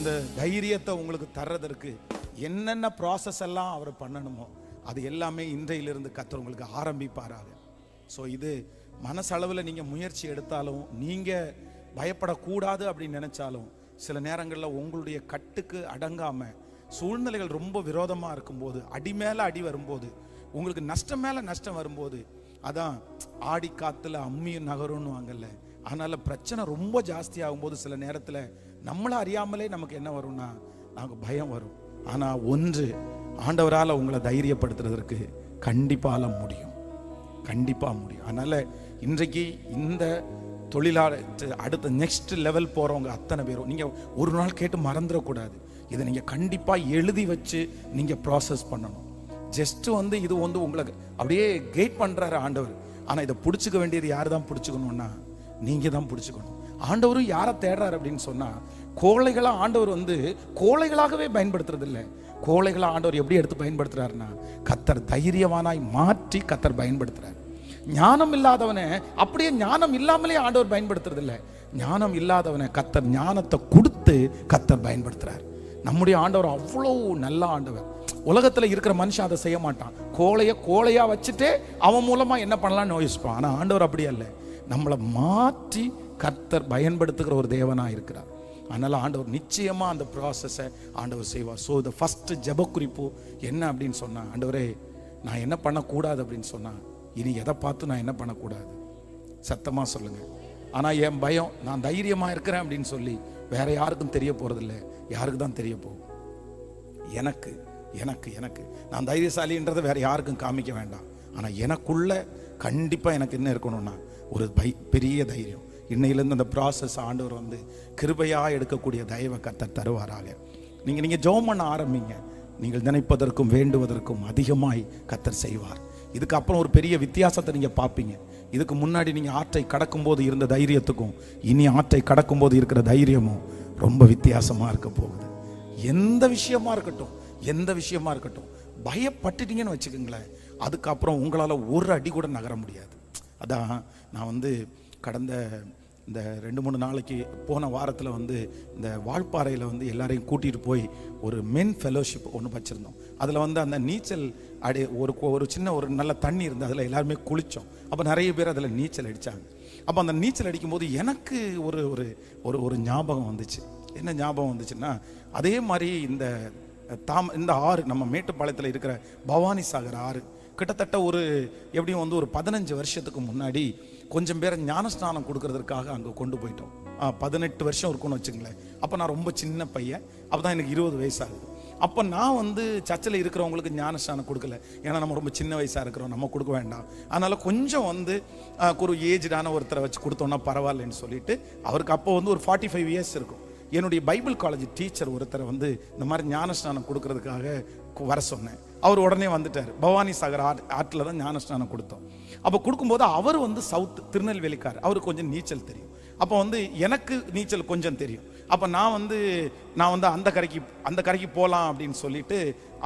அந்த தைரியத்தை உங்களுக்கு தர்றதற்கு என்னென்ன ப்ராசஸ் எல்லாம் அவர் பண்ணணுமோ அது எல்லாமே இன்றையிலிருந்து கர்த்தர் உங்களுக்கு ஆரம்பிப்பாராக. ஸோ இது மனசளவில் நீங்கள் முயற்சி எடுத்தாலும், நீங்கள் பயப்படக்கூடாது அப்படின்னு நினச்சாலும், சில நேரங்களில் உங்களுடைய கட்டுக்கு அடங்காமல் சூழ்நிலைகள் ரொம்ப விரோதமாக இருக்கும்போது, அடி மேலே அடி வரும்போது, உங்களுக்கு நஷ்டம் மேலே நஷ்டம் வரும்போது, அதான் ஆடி காத்துல அம்மியும் நகரும்னு வாங்கல்ல, அதனால் பிரச்சனை ரொம்ப ஜாஸ்தி ஆகும்போது சில நேரத்தில் நம்மளை அறியாமலே நமக்கு என்ன வரும்னா நமக்கு பயம் வரும். ஆனால் ஒன்று, ஆண்டவரால் உங்களை தைரியப்படுத்துறதற்கு கண்டிப்பாக முடியும், கண்டிப்பாக முடியும். அதனால் இன்றைக்கு இந்த தொழிலாளர் அடுத்த நெக்ஸ்ட் லெவல் போகிறவங்க அத்தனை பேரும் நீங்கள் ஒரு நாள் கேட்டு மறந்துடக்கூடாது. இதை நீங்கள் கண்டிப்பாக எழுதி வச்சு நீங்கள் ப்ராசஸ் பண்ணணும். ஜஸ்ட்டு இது உங்களுக்கு அப்படியே கைட் பண்ணுறாரு ஆண்டவர். ஆனால் இதை பிடிச்சிக்க வேண்டியது யார் தான் பிடிச்சிக்கணும்னா நீங்கள் தான் பிடிச்சிக்கணும். ஆண்டவரும் யாரை தேடுறாரு அப்படின்னு சொன்னால், கோழைகளாக ஆண்டவர் கோழைகளாகவே பயன்படுத்துறது இல்லை. கோழைகளாக ஆண்டவர் எப்படி எடுத்து பயன்படுத்துறாருன்னா, கர்த்தர் தைரியவானாய் மாற்றி கர்த்தர் பயன்படுத்துறாரு. ஞானம் இல்லாதவனை அப்படியே ஞானம் இல்லாமலே ஆண்டவர் பயன்படுத்துறது இல்லை. ஞானம் இல்லாதவனை கர்த்தர் ஞானத்தை கொடுத்து கர்த்தர் பயன்படுத்துறாரு. நம்முடைய ஆண்டவர் அவ்வளோ நல்ல ஆண்டவர். உலகத்தில் இருக்கிற மனுஷன் அதை செய்ய மாட்டான். கோழையா வச்சுட்டு அவன் மூலமா என்ன பண்ணலாம்னு யோசிப்பான். ஆனால் ஆண்டவர் அப்படியே இல்லை, நம்மளை மாற்றி கர்த்தர் பயன்படுத்துகிற ஒரு தேவனா இருக்கிறார். அதனால ஆண்டவர் நிச்சயமா அந்த ப்ராசஸை ஆண்டவர் செய்வார். ஸோ இந்த ஃபர்ஸ்ட் ஜெப குறிப்பு என்ன அப்படின்னு சொன்னா, ஆண்டவரே நான் என்ன பண்ணக்கூடாது அப்படின்னு சொன்னா, இனி எதை பார்த்து நான் என்ன பண்ணக்கூடாது சத்தமா சொல்லுங்க. ஆனால் என் பயம், நான் தைரியமா இருக்கிறேன் அப்படின்னு சொல்லி வேற யாருக்கும் தெரிய போறதில்லை. யாருக்கு தான் தெரிய போகும்? எனக்கு எனக்கு எனக்கு நான் தைரியசாலின்றதை வேற யாருக்கும் காமிக்க வேண்டாம். ஆனால் எனக்குள்ள கண்டிப்பாக எனக்கு என்ன இருக்கணும்னா ஒரு பெரிய தைரியம். இன்னையிலேருந்து அந்த ப்ராசஸ் ஆண்டவர் கிருபையாக எடுக்கக்கூடிய தயவை கர்த்தர் தருவாராக. நீங்கள் ஜெபம் பண்ண ஆரம்பிங்க. நீங்கள் நினைப்பதற்கும் வேண்டுவதற்கும் அதிகமாய் கர்த்தர் செய்வார். இதுக்கப்புறம் ஒரு பெரிய வித்தியாசத்தை நீங்கள் பார்ப்பீங்க. இதுக்கு முன்னாடி நீங்கள் ஆற்றை கடக்கும்போது இருந்த தைரியத்துக்கும் இனி ஆற்றை கடக்கும்போது இருக்கிற தைரியமும் ரொம்ப வித்தியாசமாக இருக்க போகுது. எந்த விஷயமா இருக்கட்டும் பயப்பட்டுட்டீங்கன்னு வச்சுக்கோங்களேன், அதுக்கப்புறம் உங்களால் ஒரு அடி கூட நகர முடியாது. அதான் நான் கடந்த இந்த 2-3 நாளைக்கு போன வாரத்தில் இந்த வால்பாறையில் எல்லாரையும் கூட்டிகிட்டு போய் ஒரு மென் ஃபெலோஷிப் ஒன்று வச்சுருந்தோம். அதில் அந்த நீச்சல் ஒரு சின்ன ஒரு நல்ல தண்ணி இருந்து அதில் எல்லாருமே குளித்தோம். அப்போ நிறைய பேர் அதில் நீச்சல் அடித்தாங்க. அப்போ அந்த நீச்சல் அடிக்கும்போது எனக்கு ஒரு ஒரு ஒரு ஞாபகம் வந்துச்சு. என்ன ஞாபகம் வந்துச்சுன்னா, அதே மாதிரி இந்த ஆறு நம்ம மேட்டுப்பாளையத்தில் இருக்கிற பவானி சாகர் ஆறு கிட்டத்தட்ட எப்படியும் ஒரு 15 வருஷத்துக்கு முன்னாடி கொஞ்சம் பேரை ஞானஸ்நானம் கொடுக்கறதுக்காக அங்கே கொண்டு போயிட்டோம். 18 வருஷம் இருக்கும்னு வச்சுங்களேன். அப்போ நான் ரொம்ப சின்ன பையன். அப்போ தான் எனக்கு 20 வயசாகுது. அப்போ நான் சர்ச்சில் இருக்கிறவங்களுக்கு ஞானஸ்நானம் கொடுக்கல. ஏன்னா நம்ம ரொம்ப சின்ன வயசாக இருக்கிறோம், நம்ம கொடுக்க வேண்டாம். அதனால் கொஞ்சம் ஒரு ஏஜ்டான ஒருத்தரை வச்சு கொடுத்தோன்னா பரவாயில்லன்னு சொல்லிட்டு, அவருக்கு அப்போ ஒரு 45 இயர்ஸ் இருக்கும். என்னுடைய பைபிள் காலேஜ் டீச்சர் ஒருத்தரை இந்த மாதிரி ஞானஸ்நானம் கொடுக்கறதுக்காக வர சொன்னேன். அவர் உடனே வந்துட்டார். பவானி சாகர் ஆற்றில் தான் ஞானஸ்நானம் கொடுத்தோம். அப்போ கொடுக்கும்போது அவர் சவுத் திருநெல்வேலிக்கார். அவருக்கு கொஞ்சம் நீச்சல் தெரியும். அப்போ எனக்கு நீச்சல் கொஞ்சம் தெரியும். அப்போ நான் அந்த கரைக்கு போகலாம் அப்படின்னு சொல்லிட்டு,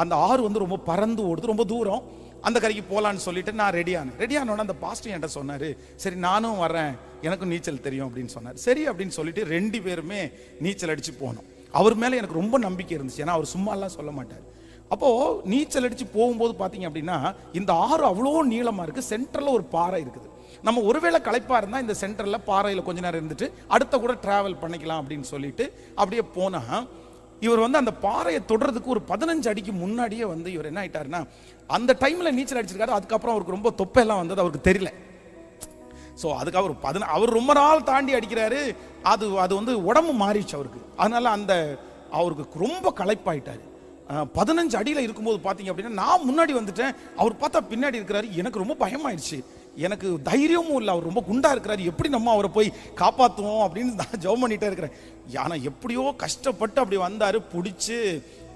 அந்த ஆறு ரொம்ப பறந்து ஓடுது, ரொம்ப தூரம். அந்த கரைக்கு போகலான்னு சொல்லிட்டு நான் ரெடியானோட அந்த பாஸ்டர் என்கிட்ட சொன்னார், சரி நானும் வரேன், எனக்கும் நீச்சல் தெரியும் அப்படின்னு சொன்னார். சரி அப்படின்னு சொல்லிட்டு 2 பேருமே நீச்சல் அடித்து போனோம். அவர் மேலே எனக்கு ரொம்ப நம்பிக்கை இருந்துச்சு. ஏன்னா அவர் சும்மாலாம் சொல்ல மாட்டார். அப்போது நீச்சல் அடித்து போகும்போது பார்த்தீங்க அப்படின்னா, இந்த ஆறு அவ்வளோ நீளமாக இருக்குது. சென்டரில் ஒரு பாறை இருக்குது. நம்ம ஒருவேளை களைப்பாக இருந்தால் இந்த சென்டரில் பாறையில் கொஞ்ச நேரம் இருந்துட்டு அடுத்த கூட ட்ராவல் பண்ணிக்கலாம் அப்படின்னு சொல்லிட்டு அப்படியே போனால், இவர் அந்த பாறையை தொடுறதுக்கு ஒரு 15 அடிக்கு முன்னாடியே இவர் என்ன ஆயிட்டாருன்னா, அந்த டைமில் நீச்சல் அடிச்சிருக்காரு. அதுக்கப்புறம் அவருக்கு ரொம்ப தொப்பையெல்லாம் அவருக்கு தெரியல. ஸோ அதுக்கு அவர் ரொம்ப நாள் தாண்டி அடிக்கிறாரு. அது உடம்பு மாறிடுச்சு அவருக்கு. அதனால அவருக்கு ரொம்ப களைப்பாயிட்டாரு. 15 அடியில் இருக்கும்போது பார்த்தீங்க அப்படின்னா, நான் முன்னாடி வந்துட்டேன், அவர் பார்த்தா பின்னாடி இருக்கிறாரு. எனக்கு ரொம்ப பயமாயிடுச்சு. எனக்கு தைரியமும் இல்லை, அவர் ரொம்ப குண்டா இருக்கிறாரு, எப்படி நம்ம அவரை போய் காப்பாற்றுவோம் அப்படின்னு நான் ஜெபம் பண்ணிட்டே இருக்கிறேன். ஆனால் எப்படியோ கஷ்டப்பட்டு அப்படி வந்தார். பிடிச்சி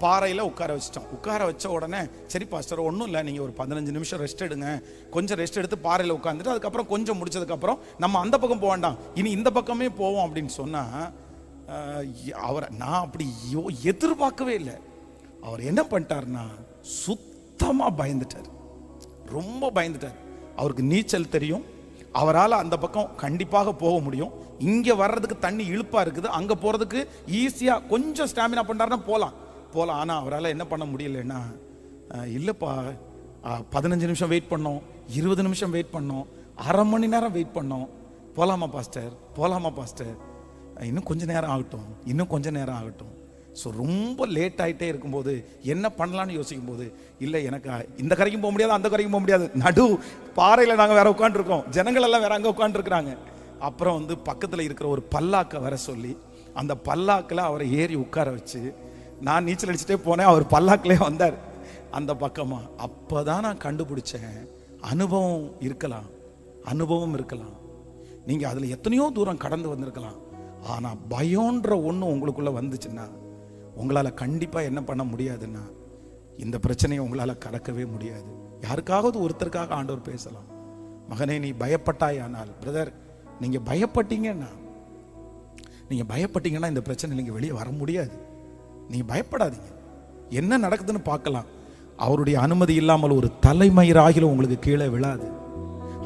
பாறையில் உட்கார வச்சிட்டோம். உட்கார வச்ச உடனே, சரி பாஸ்டர் ஒன்றும் இல்லை, நீங்கள் ஒரு 15 நிமிஷம் ரெஸ்ட் எடுங்க. கொஞ்சம் ரெஸ்ட் எடுத்து பாறையில் உட்காந்துட்டு அதுக்கப்புறம் கொஞ்சம் முடிச்சதுக்கப்புறம் நம்ம அந்த பக்கம் போக வேண்டாம், இனி இந்த பக்கமே போவோம் அப்படின்னு சொன்னால், அவரை நான் அப்படி எதிர்பார்க்கவே இல்லை. அவர் என்ன பண்ணிட்டார்னா, சுத்தமாக பயந்துட்டார், ரொம்ப பயந்துட்டார். அவருக்கு நீச்சல் தெரியும், அவரால் அந்த பக்கம் கண்டிப்பாக போக முடியும். இங்கே வர்றதுக்கு தண்ணி இழுப்பாக இருக்குது, அங்கே போகிறதுக்கு ஈஸியாக கொஞ்சம் ஸ்டாமினா பண்ணுறாருன்னா போகலாம். ஆனால் அவரால் என்ன பண்ண முடியலன்னா, இல்லைப்பா 15 நிமிஷம் வெயிட் பண்ணோம், 20 நிமிஷம் வெயிட் பண்ணோம், அரை மணி நேரம் வெயிட் பண்ணோம், போகலாமா பாஸ்டர், இன்னும் கொஞ்சம் நேரம் ஆகட்டும். ஸோ ரொம்ப லேட் ஆகிட்டே இருக்கும்போது என்ன பண்ணலான்னு யோசிக்கும் போது, இல்லை எனக்கு இந்த கரைக்கும் போக முடியாது, அந்த கரைக்கும் போக முடியாது, நடு பாறையில் நாங்கள் வேற உட்காந்துருக்கோம், ஜனங்கள் எல்லாம் வேற அங்கே உட்காந்துருக்குறாங்க. அப்புறம் பக்கத்தில் இருக்கிற ஒரு பல்லாக்கை வர சொல்லி அந்த பல்லாக்கில் அவரை ஏறி உட்கார வச்சு நான் நீச்சல் அடிச்சுட்டே போனேன். அவர் பல்லாக்கிலே வந்தார் அந்த பக்கமாக. அப்போ தான் நான் கண்டுபிடிச்சேன், அனுபவம் இருக்கலாம், நீங்கள் அதில் எத்தனையோ தூரம் கடந்து வந்திருக்கலாம். ஆனால் பயம்ன்ற ஒன்று உங்களுக்குள்ளே வந்துச்சுன்னா உங்களால் கண்டிப்பாக என்ன பண்ண முடியாதுன்னா, இந்த பிரச்சனையை உங்களால் கடக்கவே முடியாது. யாருக்காவது ஒருத்தருக்காக ஆண்டவர் பேசலாம், மகனே நீ பயப்பட்டாயானால், பிரதர் நீங்கள் பயப்பட்டீங்கன்னா இந்த பிரச்சனை நீங்கள் வெளியே வர முடியாது. நீங்கள் பயப்படாதீங்க, என்ன நடக்குதுன்னு பார்க்கலாம். அவருடைய அனுமதி இல்லாமல் ஒரு தலைமயிராகிலும் உங்களுக்கு கீழே விழாது.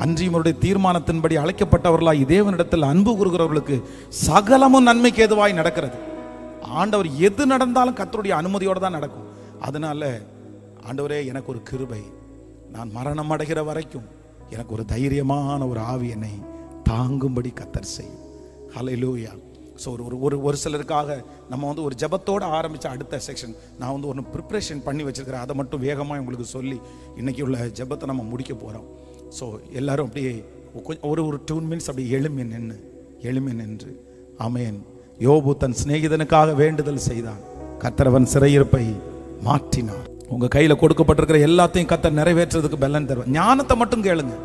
அன்றியவருடைய தீர்மானத்தின்படி அழைக்கப்பட்டவர்களாய் தேவனிடத்தில் அன்பு கூறுகிறவர்களுக்கு சகலமும் நன்மைக்கு ஏதுவாய் நடக்கிறது. ஆண்டவர் எது நடந்தாலும் கர்த்தருடைய அனுமதியோடு தான் நடக்கும். அதனால ஆண்டவரே எனக்கு ஒரு கிருபை, நான் மரணம் அடைகிற வரைக்கும் எனக்கு ஒரு தைரியமான ஒரு ஆவி என்னை தாங்கும்படி கர்த்தர் செய்யும். ஹல்லேலூயா. ஸோ ஒரு சிலருக்காக நம்ம ஒரு ஜெபத்தோடு ஆரம்பித்த அடுத்த செக்ஷன் நான் ஒன்று ப்ரிப்ரேஷன் பண்ணி வச்சிருக்கிறேன். அதை மட்டும் வேகமாக உங்களுக்கு சொல்லி இன்னைக்கு உள்ள ஜெபத்தை நம்ம முடிக்க போகிறோம். ஸோ எல்லாரும் அப்படியே ஒரு 2 மினிட்ஸ் அப்படி எழுமி நின்று ஆமென். யோபு தன் சிநேகிதனுக்காக வேண்டுதல் செய்தான், கர்த்தர் அவன் சிறையிருப்பை மாற்றினார். உங்க கையில கொடுக்கப்பட்டிருக்கிற எல்லாத்தையும் கர்த்தர் நிறைவேற்றுறதுக்கு பலன் தருவார். ஞானத்தை மட்டும் கேளுங்க.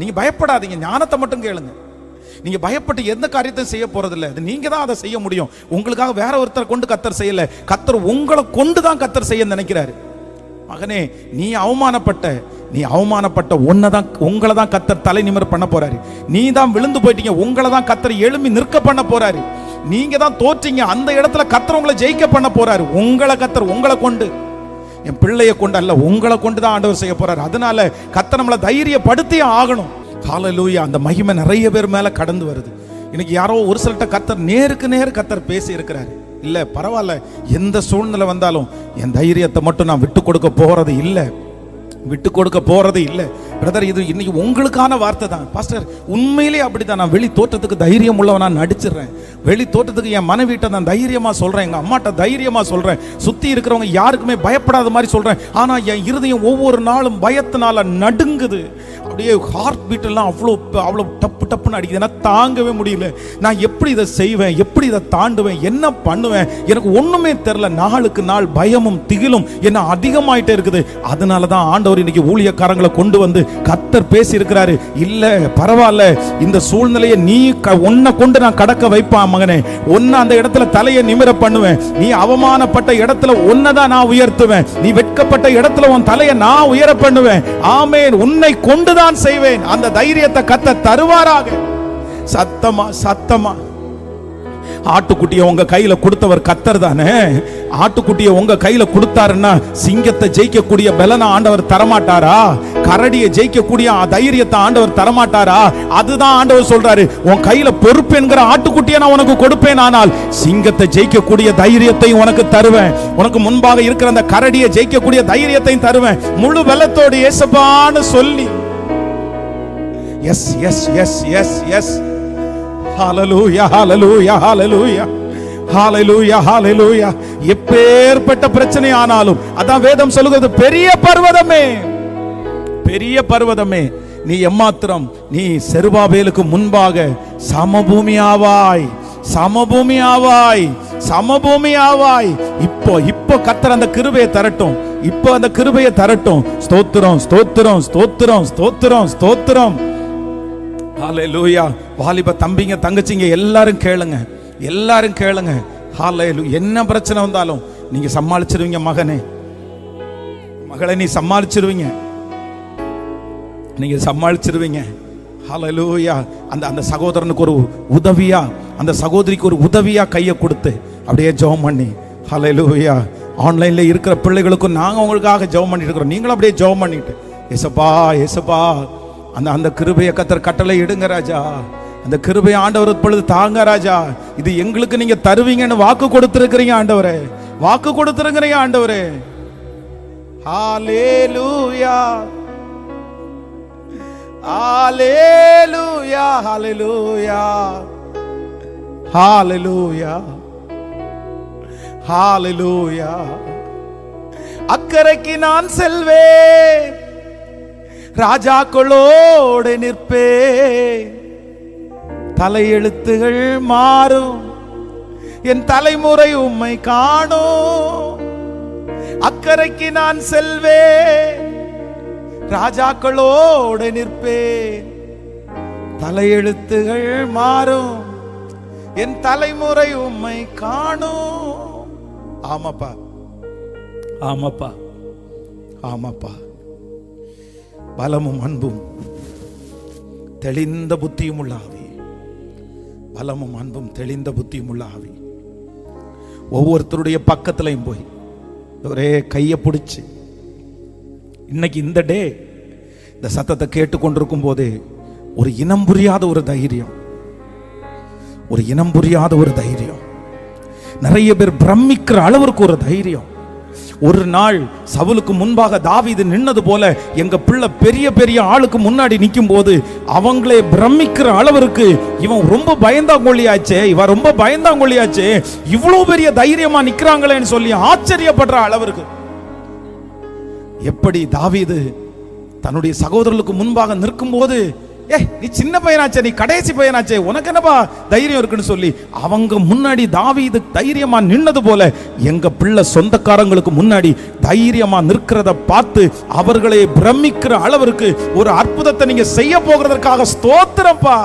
நீங்க பயப்படாதீங்க, ஞானத்தை மட்டும் கேளுங்க. நீங்க பயப்பட்டு எந்த காரியத்தையும் செய்ய போறதில்லை, அது நீங்க தான் அதை செய்ய முடியும். உங்களுக்காக வேற ஒருத்தரை கொண்டு கர்த்தர் செய்யல, கர்த்தர் உங்களை கொண்டு தான் கர்த்தர் செய்ய நினைக்கிறாரு. மகனே நீ அவமானப்பட்ட உங்களை தான் கர்த்தர் தலை நிமிர பண்ண போறாரு. நீ தான் விழுந்து போயிட்டீங்க, உங்களை தான் கர்த்தர் எழும்பி நிற்க பண்ண போறாரு. நீங்க தான் தோற்றீங்க, அந்த இடத்துல கர்த்தர் உங்களை ஜெயிக்க பண்ண போறாரு. கர்த்தர் உங்களை கொண்டு, என் பிள்ளைய கொண்டு அல்ல, உங்களை கொண்டு தான் ஆண்டவர் செய்ய போறாரு. அதனால கர்த்தர் நம்மளை தைரியப்படுத்தியே ஆகணும். ஹல்லேலூயா. அந்த மகிமை நிறைய பேர் மேல கடந்து வருது. இன்னைக்கு யாரோ ஒரு சிலட்ட கர்த்தர் நேருக்கு நேர் கர்த்தர் பேசி இருக்கிறாரு. இல்ல பரவாயில்ல, எந்த சூழ்நிலை வந்தாலும் என் தைரியத்தை மட்டும் நான் விட்டு கொடுக்க போறது இல்லை பிரதர். இது இன்னைக்கு உங்களுக்கான வார்த்தை தான் பாஸ்டர். உண்மையிலே அப்படிதான். நான் வெளி தோற்றத்துக்கு தைரியம் உள்ளவனா நடிச்சிடுறேன், வெளி தோற்றத்துக்கு என் மனைவிட்ட நான் தைரியமா சொல்றேன், எங்க அம்மாட்ட தைரியமா சொல்றேன், சுத்தி இருக்கிறவங்க யாருக்குமே பயப்படாத மாதிரி சொல்றேன். ஆனா என் இருதயம் ஒவ்வொரு நாளும் பயத்தினால நடுங்குது. அப்படியே ஹார்ட் பீட் எல்லாம் அவ்வளோ டப்புன்னு அடிக்குது. நான் தாங்கவே முடியல. நான் எப்படி இதை செய்வேன், எப்படி இதை தாண்டுவேன், என்ன பண்ணுவேன், எனக்கு ஒண்ணுமே தெரியல. நாளுக்கு நாள் பயமும் திகிலும் என்ன அதிகமாயிட்டே இருக்குது. அதனால தான் ஆண்டவர் இன்னைக்கு ஊழியக்காரங்களை கொண்டு வந்து கர்த்தர் பேசி இருக்கிறாரு. இல்ல பரவாயில்ல, இந்த சூழ்நிலையை நீ உன்னை கொண்டு நான் கடக்க வைப்பான் மகனே. உன்னை அந்த இடத்துல தலையை நிமிர பண்ணுவேன். நீ அவமானப்பட்ட இடத்துல உன்னைதான் நான் உயர்த்துவேன். நீ வெட்கப்பட்ட இடத்துல உன் தலையை நான் உயர பண்ணுவேன். ஆமென். உன்னை கொண்டுதான் செய்வேன். அந்த தைரியத்தை கர்த்தர் தருவாராக. சத்தமா ஆட்டுக்குட்டியை உங்க கையில கொடுத்தவர் கர்த்தர் தானே. ஆட்டுக்குட்டியை உங்க கையில கொடுத்தாருன்னா சிங்கத்தை ஜெயிக்கக்கூடிய பலனை ஆண்டவர் தரமாட்டாரா? கரடியை ஜெயிக்கக்கூடிய தைரியத்தை ஆண்டவர் தரமாட்டாரா? அதுதான் ஆண்டவர் சொல்றாரு, உன் கையில பொறுப்பு என்கிற ஆட்டுக்குட்டியை நான் உனக்கு கொடுப்பேன், ஆனால் சிங்கத்தை ஜெயிக்கக்கூடிய தைரியத்தையும் உனக்கு தருவேன். உனக்கு முன்பாக இருக்கிற அந்த கரடியை ஜெயிக்கக்கூடிய தைரியத்தையும் தருவேன். முழு பலத்தோடு இயேசுவான்னு சொல்லி yes yes yes yes yes hallelujah hallelujah hallelujah hallelujah hallelujah. எப்பேற்பட்ட பிரச்சனை ஆனாலும் அதான் வேதம் சொல்லுகிறது, பெரிய பர்வதமே நீ எம்மாத்திரம், நீ செருபாபேலுக்கு முன்பாக சமபூமி ஆவாய். இப்போ கர்த்தர் அந்த கிருபையை தரட்டும். ஸ்தோத்திரம். ஹல்லேலூயா. வாலிப தம்பிங்க தங்கச்சிங்க எல்லாரும் கேளுங்க. ஹல்லேலூயா. என்ன பிரச்சனை வந்தாலும் நீங்க சமாளிச்சிருவீங்க மகளே, நீ சமாளிச்சிருவீங்க. ஹல்லேலூயா. அந்த சகோதரனுக்கு ஒரு உதவியா, அந்த சகோதரிக்கு ஒரு உதவியா கையை கொடுத்து அப்படியே ஜெபம் பண்ணி, ஹல்லேலூயா. ஆன்லைன்ல இருக்கிற பிள்ளைகளுக்கும் நாங்க உங்களுக்காக ஜெபம் பண்ணிட்டு இருக்கிறோம். நீங்களும் அப்படியே ஜெபம் பண்ணிட்டு, ஏசப்பா அந்த கிருபையை கர்த்தர் கட்டளை இடுங்க ராஜா. அந்த கிருபையை ஆண்டவர் இப்பொழுது தாங்க ராஜா. இது எங்களுக்கு நீங்க தருவீங்கன்னு வாக்கு கொடுத்திருக்கிறீங்க ஆண்டவரே, வாக்கு கொடுத்திருக்கிறீங்க ஆண்டவரே. ஹalleluya, ஹalleluya, ஹalleluya, ஹalleluya, ஹalleluya. அக்கரைக்கு நான் செல்வேன், ராஜாக்களோடு நிற்பேன். தலையெழுத்துகள் மாறும், என் தலைமுறை உம்மை காணும். அக்கரைக்கு நான் செல்வேன், ராஜாக்களோடு நிற்பேன். தலையெழுத்துகள் மாறும், என் தலைமுறை உம்மை காணும். ஆமாப்பா, ஆமாப்பா, ஆமாப்பா. பலமும் அன்பும் தெளிந்த புத்தியும் உள்ள ஆவி, பலமும் அன்பும் தெளிந்த புத்தியும் உள்ள ஆவி ஒவ்வொருத்தருடைய பக்கத்திலையும் போய் ஒரே கையை பிடிச்சு, இன்னைக்கு இந்த டே இந்த சத்தத்தை கேட்டுக்கொண்டிருக்கும் போதே ஒரு இனம் புரியாத ஒரு தைரியம், ஒரு இனம் புரியாத ஒரு தைரியம், நிறைய பேர் பிரமிக்கிற அளவிற்கு ஒரு தைரியம். ஒரு நாள் சவுலுக்கு முன்பாக தாவீது நின்னது போல எங்க பிள்ளை பெரிய பெரிய ஆளுக்கு முன்னாடி நிற்கும் போது அவங்களே பிரமிக்கிற அளவிற்கு இவன் ரொம்ப பயந்தாங்கொள்ளியாச்சே, இவன் ரொம்ப பயந்தாங்கொள்ளியாச்சே, இவ்வளவு பெரிய தைரியமா நிக்கிறாங்களேன்னு சொல்லி ஆச்சரியப்படுற அளவிற்கு. எப்படி தாவீது தன்னுடைய சகோதரர்களுக்கு முன்பாக நிற்கும் போது, நீ சின்ன பையனாச்சே, நீ கடைசி பையனாச்சே, உனக்கு என்னப்பா தைரியம் இருக்குன்னு சொல்லி அவங்க முன்னாடி தாவீது தைரியமா நின்னது போல எங்க பிள்ளை சொந்தக்காரங்களுக்கு முன்னாடி தைரியமா நிற்கிறத பார்த்து அவர்களை பிரமிக்கிற அளவிற்கு ஒரு அற்புதத்தை நீங்க செய்ய போகிறதற்காக ஸ்தோத்திரப்பா.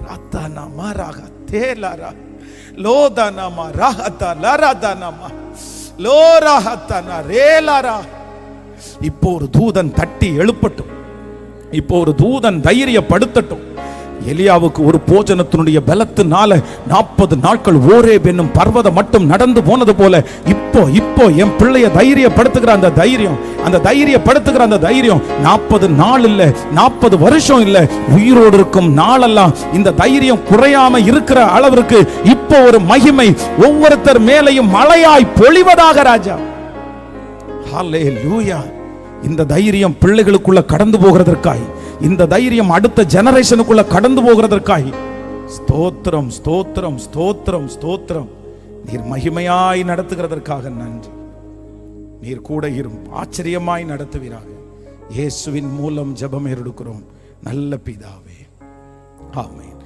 ரத்தனமா ரகதேலரா லோதனமா ரஹதா லரதனமா லோரஹதனா ரேலரா. இப்போ ஒரு தூதன் தட்டி எழுப்பட்டும், இப்போ ஒரு தூதன் தைரியப்படுத்தட்டும். எலியாவுக்கு ஒரு போஜனத்தினுடைய பலத்தினால 40 நாட்கள் ஓரேப் என்னும் பர்வதம் மட்டும் நடந்து போனது போல இப்போ என் பிள்ளைய தைரியப்படுத்துகிற அந்த தைரியம், அந்த தைரியப்படுத்துகிற அந்த தைரியம் 40 நாள் இல்ல, 40 வருஷம் இல்ல, உயிரோடு இருக்கும் நாளெல்லாம் இந்த தைரியம் குறையாம இருக்கிற அளவிற்கு இப்போ ஒரு மகிமை ஒவ்வொருத்தர் மேலையும் மழையாய் பொழிவதாக ராஜா. ஹல்லேலூயா. இந்த தைரியம் பிள்ளைகளுக்குள்ள கடந்து போகிறதற்காய், இந்த தைரியம் அடுத்த ஜெனரேஷனுக்குள்ள கடந்து போகிறதற்காய் ஸ்தோத்திரம், ஸ்தோத்திரம், ஸ்தோத்திரம், ஸ்தோத்திரம். நீர் மகிமையாய் நடத்துகிறதற்காக நன்றி. நீர் கூட இரும், ஆச்சரியமாய் நடத்துவீராக. இயேசுவின் மூலம் ஜெபம் எடுக்கிறோம் நல்ல பிதாவே, ஆமென்.